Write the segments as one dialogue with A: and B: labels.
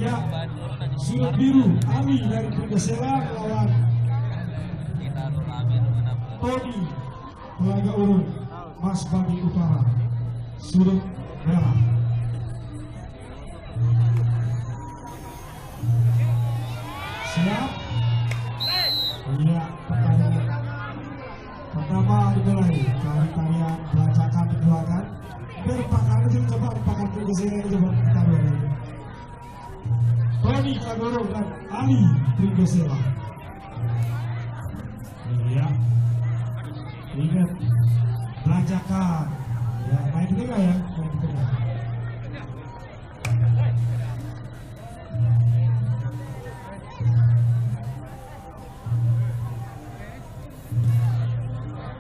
A: Ya, sudut biru Ali dari Persela melawan Tony Telaga Urun Mas Bani Utara, sudut merah. Siap? Iya, pertandingan pertama dimulai dari tarian pelacakan digelarkan. Berpakan itu coba berpakan ke sini coba kita lihat. Tony Kagoro dan Ali Persela. Iya. Ingat pelacakan. Ya, main di tengah ya, main di tengah.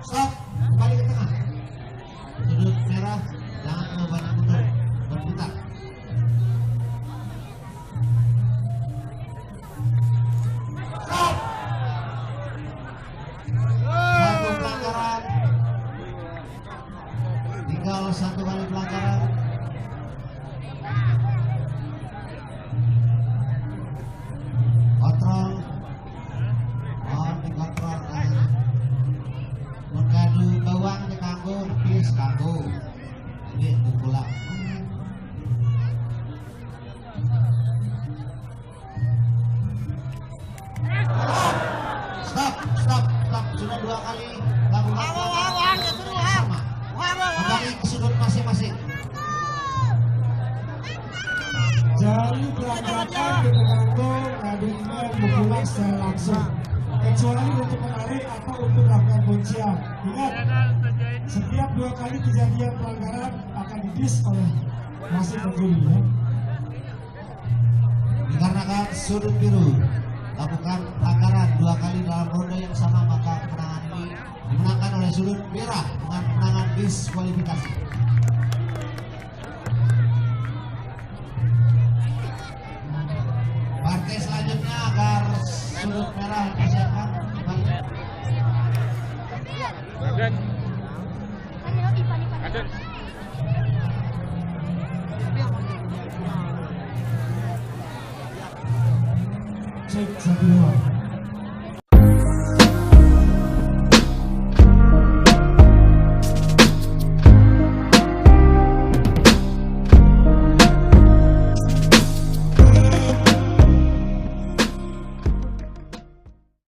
B: Stop, kembali ke tengah. Sudut merah, jangan banyak mundur, berputar. Stop. Satu pelanggaran. Tinggal satu kali pelanggaran. Kontrol. Mohon dikontrol. Mengadu bawang di kanggo, nepis kanggo. Ini pukulan. Stop. Sudah 2 kali lakukan pelanggaran sama. Kembali ke sudut masing-masing.
A: Jadi pelanggaran kita kantong ngadukan pukulan secara langsung, kecuali untuk menarik atau untuk melakukan kuncian. Ingat, setiap 2 kali kejadian pelanggaran akan didis oleh wasit penjuri ya.
B: Dikarenakan sudut biru lakukan pelanggaran 2 kali dalam ronde yang sama, maka kemenangan ini dimenangkan oleh sudut merah dengan kemenangan diskualifikasi. Partai selanjutnya agar sudut merah dipersiapkan kembali.
A: Cek 1-2.